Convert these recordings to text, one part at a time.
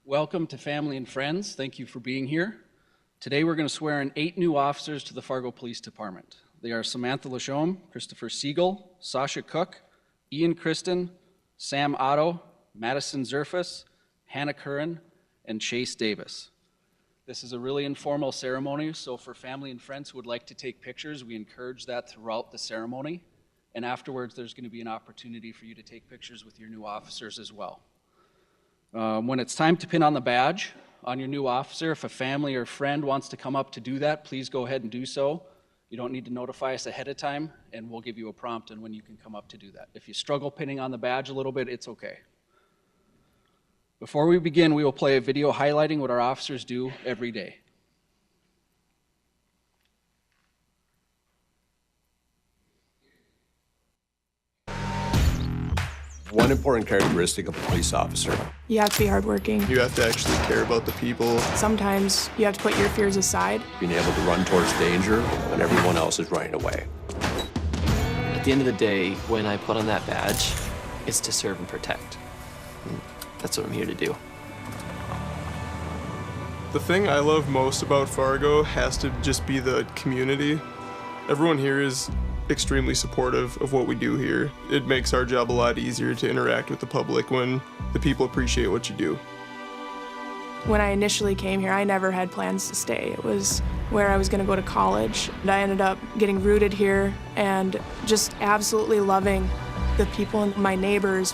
Welcome to family and friends. Thank you for being here. Today we're going to swear in 8 new officers to the Fargo Police Department. They are Samantha Lachaume, Christopher Siegel, Sasha Cook, Ian Kristen, Sam Otto, Madison Zerfus, Hannah Curran, and Chase Davis. This is a really informal ceremony, so for family and friends who would like to take pictures, we encourage that throughout the ceremony. And afterwards, there's going to be an opportunity for you to take pictures with your new officers as well. When it's time to pin on the badge on your new officer, if a family or friend wants to come up to do that, please go ahead and do so. You don't need to notify us ahead of time, and we'll give you a prompt on when you can come up to do that. If you struggle pinning on the badge a little bit, it's okay. Before we begin, we will play a video highlighting what our officers do every day. One important characteristic of a police officer. You have to be hardworking. You have to actually care about the people. Sometimes you have to put your fears aside. Being able to run towards danger when everyone else is running away. At the end of the day, when I put on that badge, it's to serve and protect. That's what I'm here to do. The thing I love most about Fargo has to just be the community. Everyone here is extremely supportive of what we do here. It makes our job a lot easier to interact with the public when the people appreciate what you do. When I initially came here, I never had plans to stay. It was where I was going to go to college. And I ended up getting rooted here and just absolutely loving the people and my neighbors.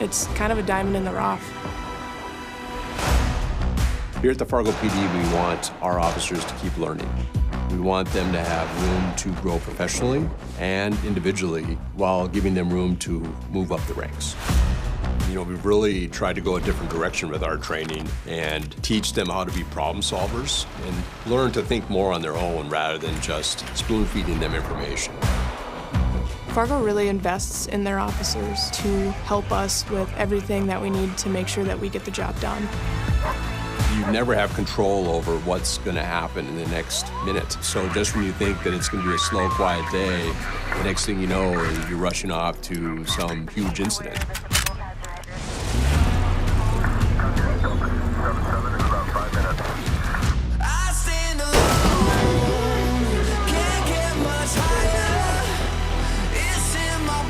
It's kind of a diamond in the rough. Here at the Fargo PD, we want our officers to keep learning. We want them to have room to grow professionally and individually while giving them room to move up the ranks. You know, we've really tried to go a different direction with our training and teach them how to be problem solvers and learn to think more on their own rather than just spoon-feeding them information. Fargo really invests in their officers to help us with everything that we need to make sure that we get the job done. You never have control over what's going to happen in the next minute. So just when you think that it's going to be a slow, quiet day, the next thing you know is you're rushing off to some huge incident.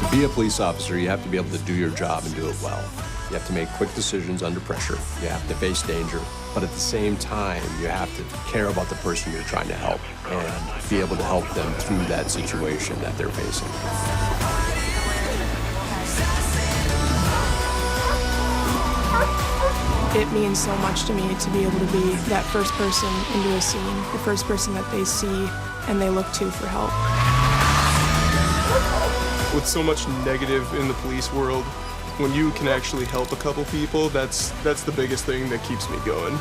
To be a police officer, you have to be able to do your job and do it well. You have to make quick decisions under pressure. You have to face danger. But at the same time, you have to care about the person you're trying to help and be able to help them through that situation that they're facing. It means so much to me to be able to be that first person into a scene, the first person that they see and they look to for help. With so much negative in the police world, when you can actually help a couple people, that's the biggest thing that keeps me going.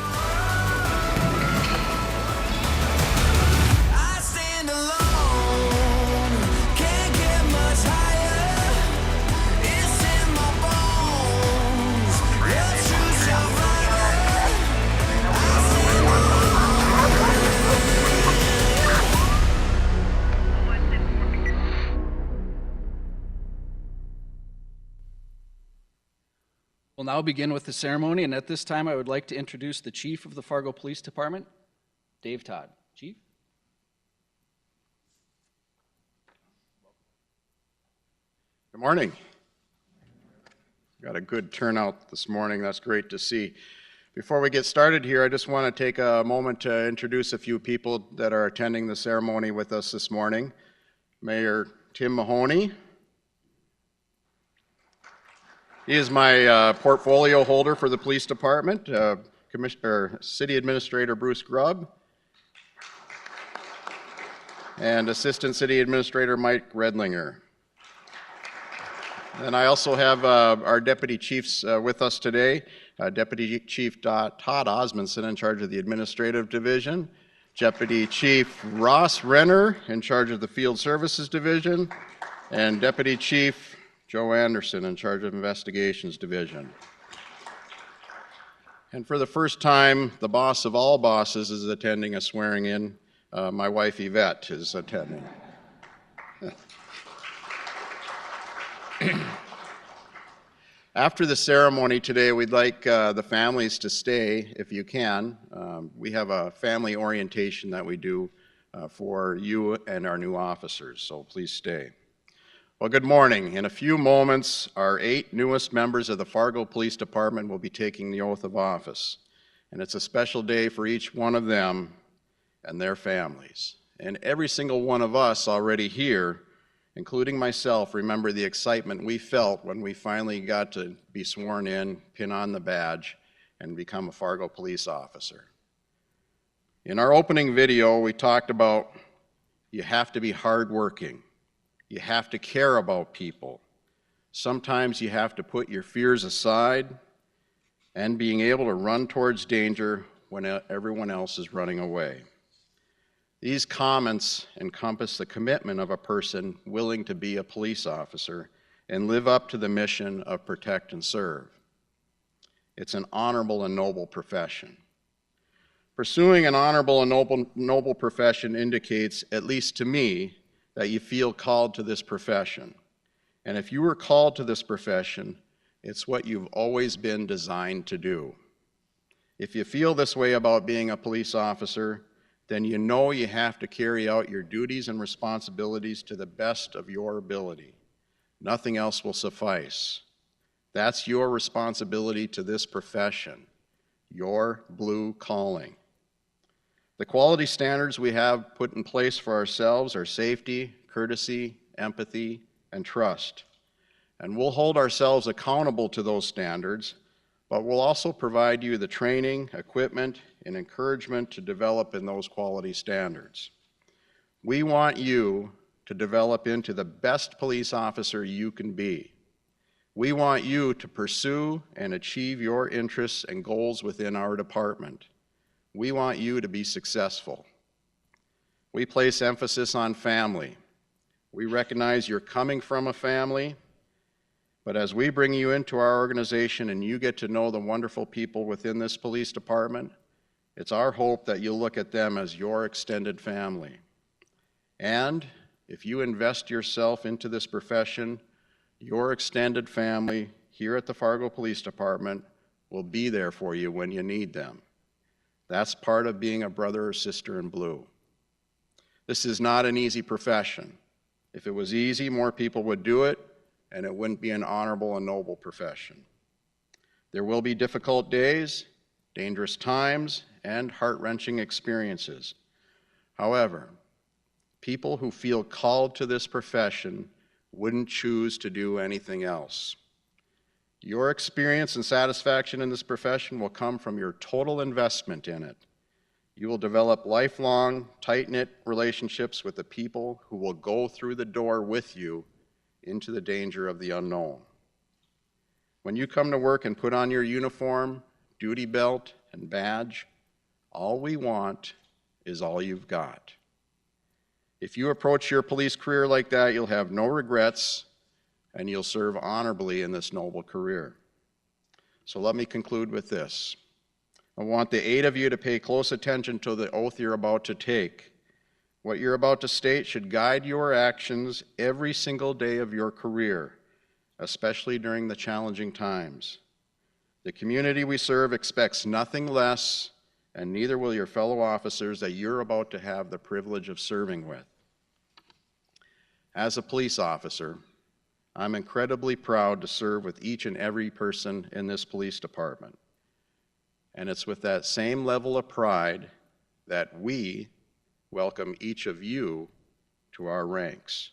We'll now begin with the ceremony, and at this time I would like to introduce the Chief of the Fargo Police Department, Dave Todd. Chief? Good morning. Got a good turnout this morning. That's great to see. Before we get started here, I just want to take a moment to introduce a few people that are attending the ceremony with us this morning. Mayor Tim Mahoney. He is my portfolio holder for the police department. City Administrator Bruce Grubb. And Assistant City Administrator Mike Redlinger. And I also have our deputy chiefs with us today. Deputy Chief Todd Osmondson in charge of the Administrative Division. Deputy Chief Ross Renner in charge of the Field Services Division. And Deputy Chief Joe Anderson in charge of Investigations Division. And for the first time, the boss of all bosses is attending a swearing in. My wife Yvette is attending. After the ceremony today, we'd like the families to stay if you can. We have a family orientation that we do for you and our new officers, so please stay. Well, good morning. In a few moments, our 8 newest members of the Fargo Police Department will be taking the oath of office. And it's a special day for each one of them and their families. And every single one of us already here, including myself, remember the excitement we felt when we finally got to be sworn in, pin on the badge, and become a Fargo police officer. In our opening video, we talked about you have to be hardworking. You have to care about people. Sometimes you have to put your fears aside and being able to run towards danger when everyone else is running away. These comments encompass the commitment of a person willing to be a police officer and live up to the mission of protect and serve. It's an honorable and noble profession. Pursuing an honorable and noble profession indicates, at least to me, that you feel called to this profession. And if you were called to this profession, it's what you've always been designed to do. If you feel this way about being a police officer, then you know you have to carry out your duties and responsibilities to the best of your ability. Nothing else will suffice. That's your responsibility to this profession, your blue calling. The quality standards we have put in place for ourselves are safety, courtesy, empathy, and trust. And we'll hold ourselves accountable to those standards, but we'll also provide you the training, equipment, and encouragement to develop in those quality standards. We want you to develop into the best police officer you can be. We want you to pursue and achieve your interests and goals within our department. We want you to be successful. We place emphasis on family. We recognize you're coming from a family, but as we bring you into our organization and you get to know the wonderful people within this police department, it's our hope that you'll look at them as your extended family. And if you invest yourself into this profession, your extended family here at the Fargo Police Department will be there for you when you need them. That's part of being a brother or sister in blue. This is not an easy profession. If it was easy, more people would do it, and it wouldn't be an honorable and noble profession. There will be difficult days, dangerous times, and heart-wrenching experiences. However, people who feel called to this profession wouldn't choose to do anything else. Your experience and satisfaction in this profession will come from your total investment in it. You will develop lifelong, tight-knit relationships with the people who will go through the door with you into the danger of the unknown. When you come to work and put on your uniform, duty belt, and badge, all we want is all you've got. If you approach your police career like that, you'll have no regrets, and you'll serve honorably in this noble career. So let me conclude with this. I want the 8 of you to pay close attention to the oath you're about to take. What you're about to state should guide your actions every single day of your career, especially during the challenging times. The community we serve expects nothing less, and neither will your fellow officers that you're about to have the privilege of serving with. As a police officer, I'm incredibly proud to serve with each and every person in this police department. And it's with that same level of pride that we welcome each of you to our ranks.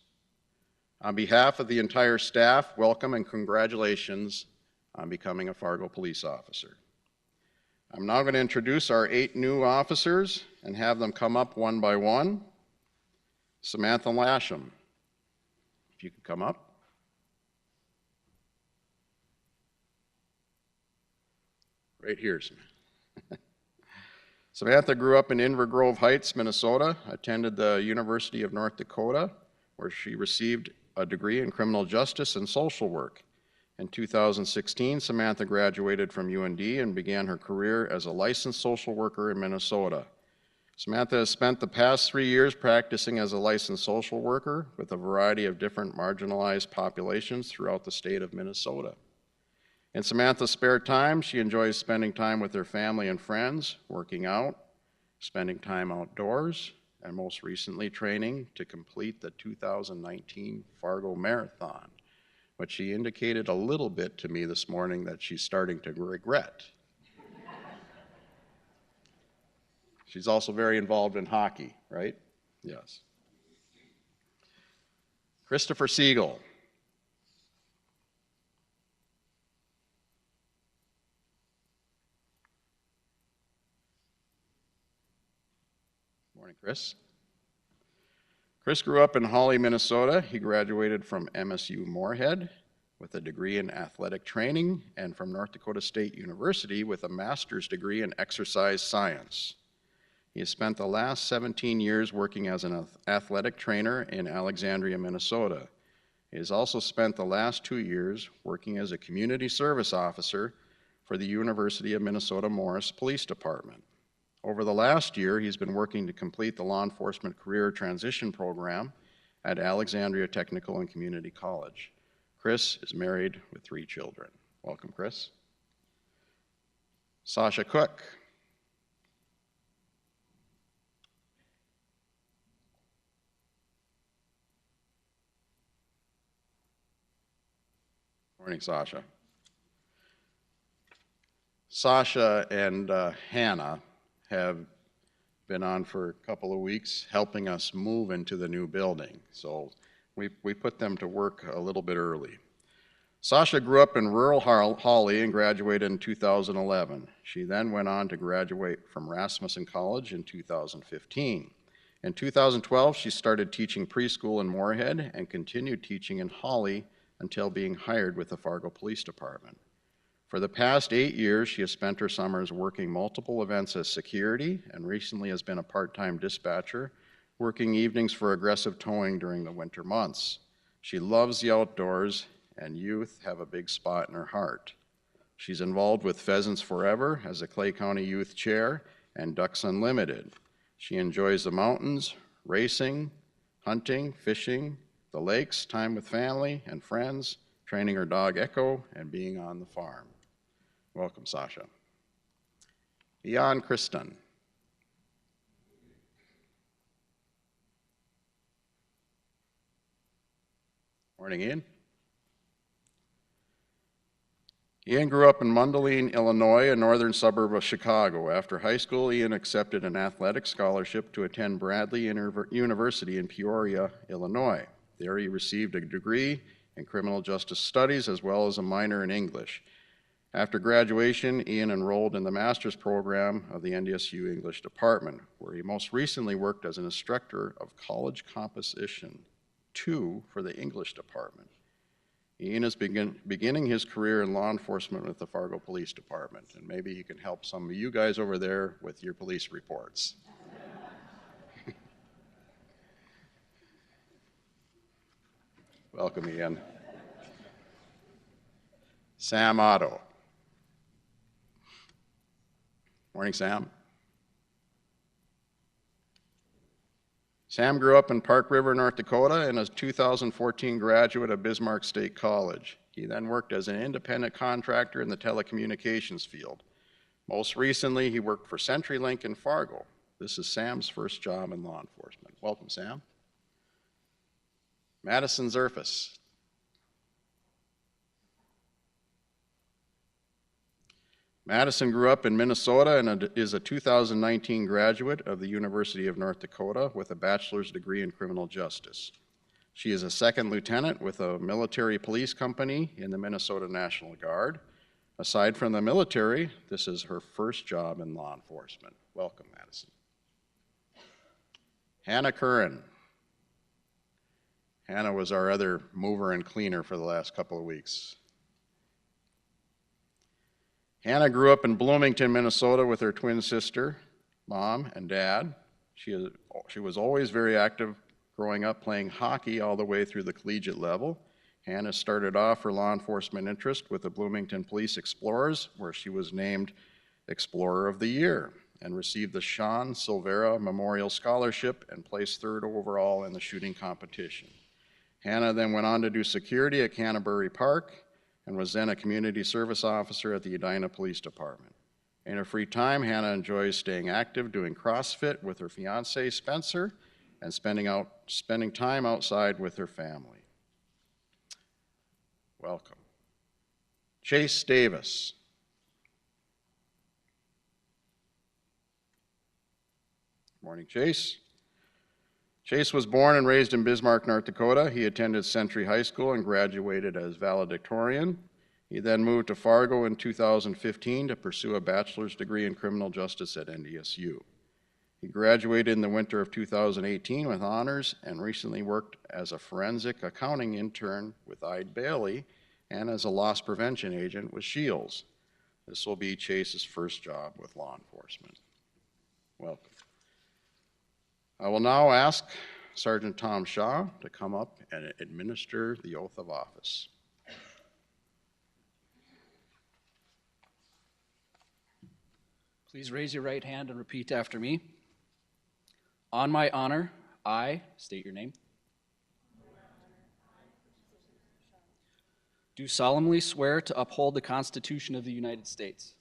On behalf of the entire staff, welcome and congratulations on becoming a Fargo police officer. I'm now going to introduce our 8 new officers and have them come up one by one. Samantha Lasham, if you could come up. Right here, Samantha. Samantha grew up in Inver Grove Heights, Minnesota, attended the University of North Dakota, where she received a degree in criminal justice and social work. In 2016, Samantha graduated from UND and began her career as a licensed social worker in Minnesota. Samantha has spent the past 3 years practicing as a licensed social worker with a variety of different marginalized populations throughout the state of Minnesota. In Samantha's spare time, she enjoys spending time with her family and friends, working out, spending time outdoors, and most recently training to complete the 2019 Fargo Marathon, which she indicated a little bit to me this morning that she's starting to regret. She's also very involved in hockey, right? Yes. Christopher Siegel. Morning, Chris. Chris grew up in Hawley, Minnesota. He graduated from MSU Moorhead with a degree in athletic training and from North Dakota State University with a master's degree in exercise science. He has spent the last 17 years working as an athletic trainer in Alexandria, Minnesota. He has also spent the last 2 years working as a community service officer for the University of Minnesota Morris Police Department. Over the last year, he's been working to complete the law enforcement career transition program at Alexandria Technical and Community College. Chris is married with 3 children. Welcome, Chris. Sasha Cook. Morning, Sasha. Sasha and Hannah have been on for a couple of weeks helping us move into the new building. So we put them to work a little bit early. Sasha grew up in rural Hawley and graduated in 2011. She then went on to graduate from Rasmussen College in 2015. In 2012, she started teaching preschool in Moorhead and continued teaching in Hawley until being hired with the Fargo Police Department. For the past 8 years, she has spent her summers working multiple events as security and recently has been a part-time dispatcher, working evenings for aggressive towing during the winter months. She loves the outdoors and youth have a big spot in her heart. She's involved with Pheasants Forever as a Clay County Youth Chair and Ducks Unlimited. She enjoys the mountains, racing, hunting, fishing, the lakes, time with family and friends, training her dog Echo, and being on the farm. Welcome, Sasha. Ian Kristen. Morning, Ian. Ian grew up in Mundelein, Illinois, a northern suburb of Chicago. After high school, Ian accepted an athletic scholarship to attend Bradley University in Peoria, Illinois. There he received a degree in criminal justice studies as well as a minor in English. After graduation, Ian enrolled in the master's program of the NDSU English Department, where he most recently worked as an instructor of College Composition 2 for the English Department. Ian is beginning his career in law enforcement with the Fargo Police Department, and maybe he can help some of you guys over there with your police reports. Welcome, Ian. Sam Otto. Morning, Sam. Sam grew up in Park River, North Dakota, and is a 2014 graduate of Bismarck State College. He then worked as an independent contractor in the telecommunications field. Most recently, he worked for CenturyLink in Fargo. This is Sam's first job in law enforcement. Welcome, Sam. Madison Zerfus. Madison grew up in Minnesota and is a 2019 graduate of the University of North Dakota with a bachelor's degree in criminal justice. She is a second lieutenant with a military police company in the Minnesota National Guard. Aside from the military, this is her first job in law enforcement. Welcome, Madison. Hannah Curran. Hannah was our other mover and cleaner for the last couple of weeks. Hannah grew up in Bloomington, Minnesota with her twin sister, mom, and dad. She was always very active growing up, playing hockey all the way through the collegiate level. Hannah started off her law enforcement interest with the Bloomington Police Explorers, where she was named Explorer of the Year and received the Sean Silvera Memorial Scholarship and placed 3rd overall in the shooting competition. Hannah then went on to do security at Canterbury Park and was then a community service officer at the Edina Police Department. In her free time, Hannah enjoys staying active, doing CrossFit with her fiance, Spencer, and spending time outside with her family. Welcome. Chase Davis. Morning, Chase. Chase was born and raised in Bismarck, North Dakota. He attended Century High School and graduated as valedictorian. He then moved to Fargo in 2015 to pursue a bachelor's degree in criminal justice at NDSU. He graduated in the winter of 2018 with honors and recently worked as a forensic accounting intern with Eide Bailey and as a loss prevention agent with Shields. This will be Chase's first job with law enforcement. Welcome. I will now ask Sergeant Tom Shaw to come up and administer the oath of office. Please raise your right hand and repeat after me. On my honor, I state your name. Do solemnly swear to uphold the Constitution of the United States.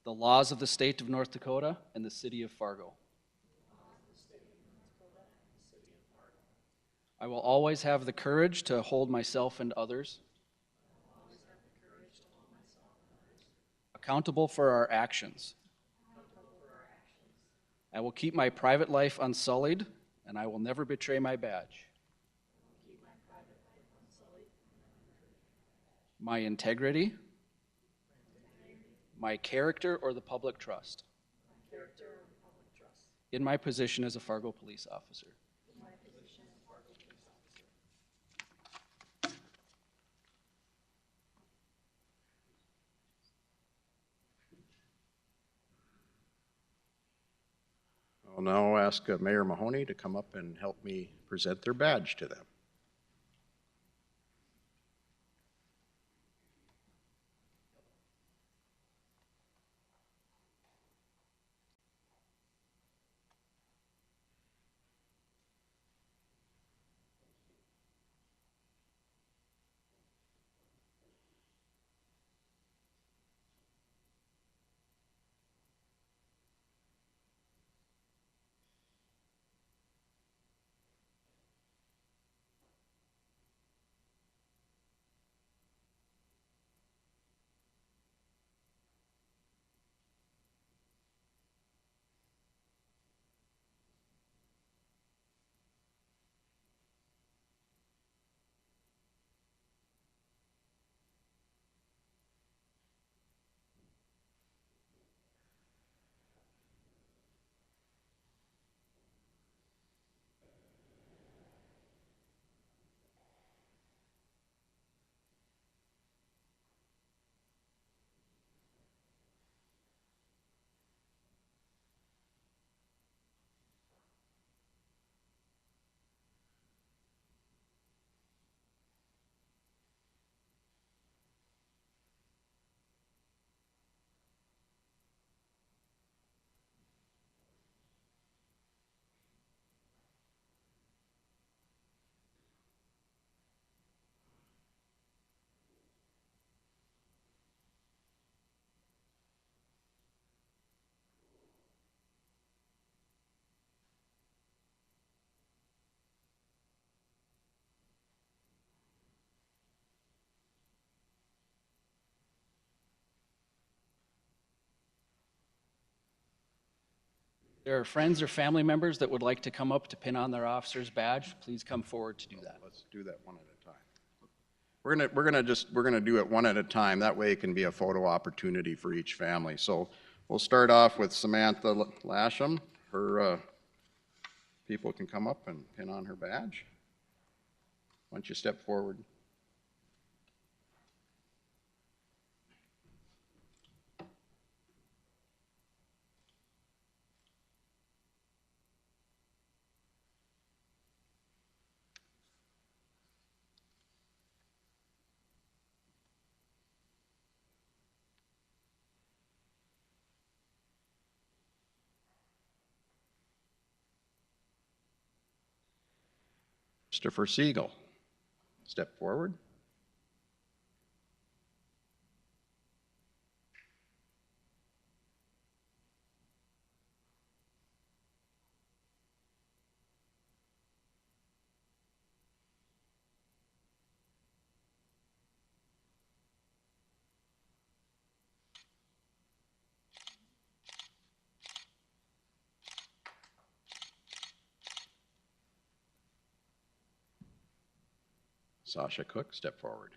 The laws of the state of North Dakota and the city of Fargo. I will always have the courage to hold myself and others accountable for our actions. I will keep my private life unsullied, and I will never betray my badge. My integrity, my character, or the public trust in my position as a Fargo police officer. I'll now ask Mayor Mahoney to come up and help me present their badge to them. There are friends or family members that would like to come up to pin on their officer's badge. Please come forward to do that. Let's do that one at a time. We're gonna do it one at a time. That way it can be a photo opportunity for each family. So we'll start off with Samantha Lasham. Her people can come up and pin on her badge. Why don't you step forward? Christopher Siegel. step forward. Sasha Cook, step forward.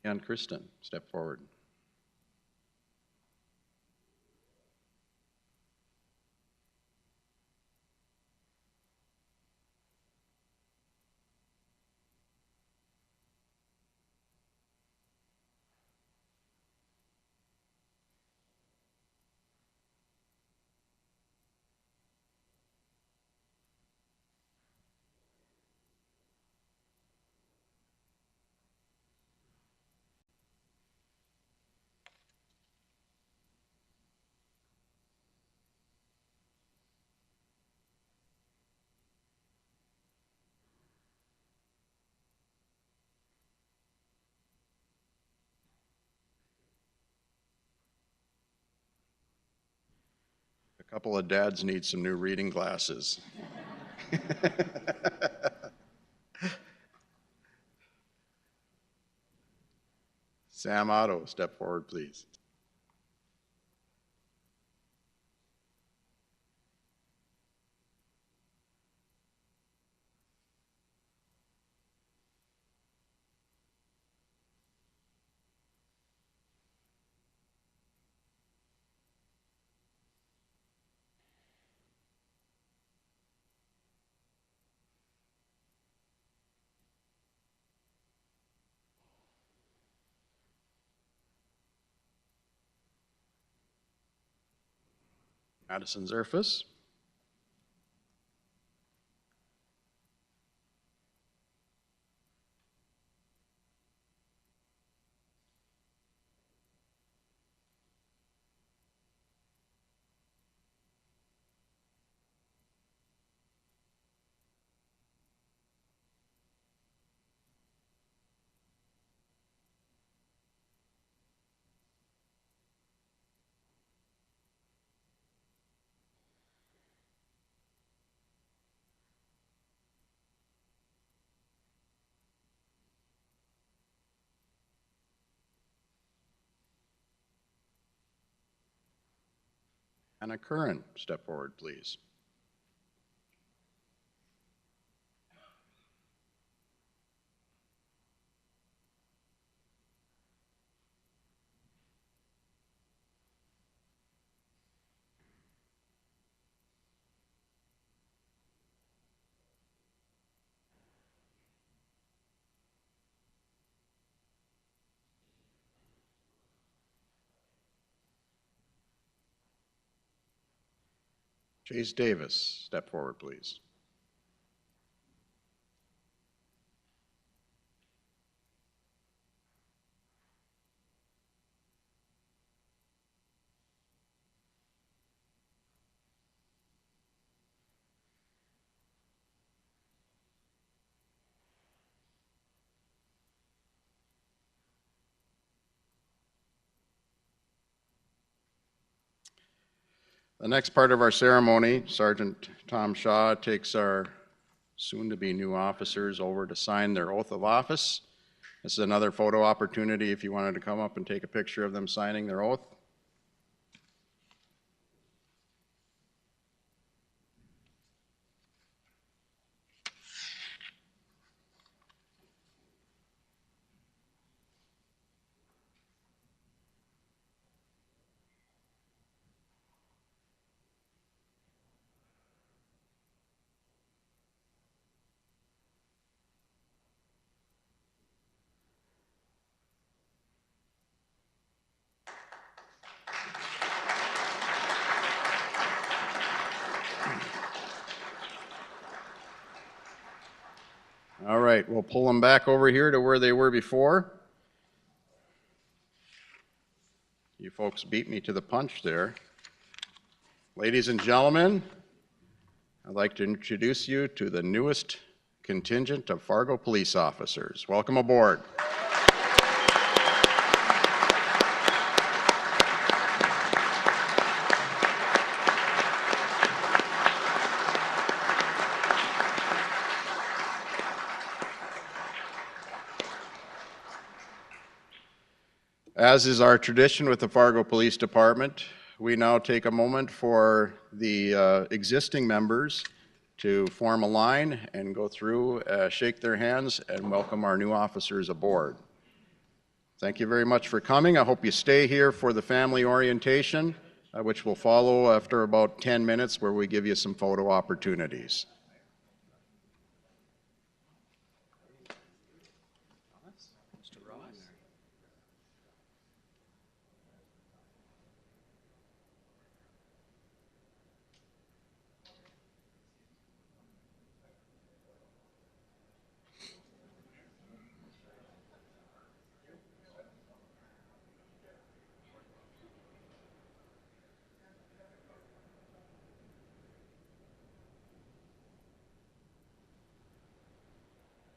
And Kristen, step forward. A couple of dads need some new reading glasses. Sam Otto, step forward, please. Madison Zerfus. Anna Curran, step forward, please. Chase Davis, step forward, please. The next part of our ceremony, Sergeant Tom Shaw takes our soon-to-be new officers over to sign their oath of office. This is another photo opportunity if you wanted to come up and take a picture of them signing their oath. All right, we'll pull them back over here to where they were before. You folks beat me to the punch there. Ladies and gentlemen, I'd like to introduce you to the newest contingent of Fargo police officers. Welcome aboard. As is our tradition with the Fargo Police Department, we now take a moment for the existing members to form a line and go through, shake their hands, and welcome our new officers aboard. Thank you very much for coming. I hope you stay here for the family orientation, which will follow after about 10 minutes, where we give you some photo opportunities.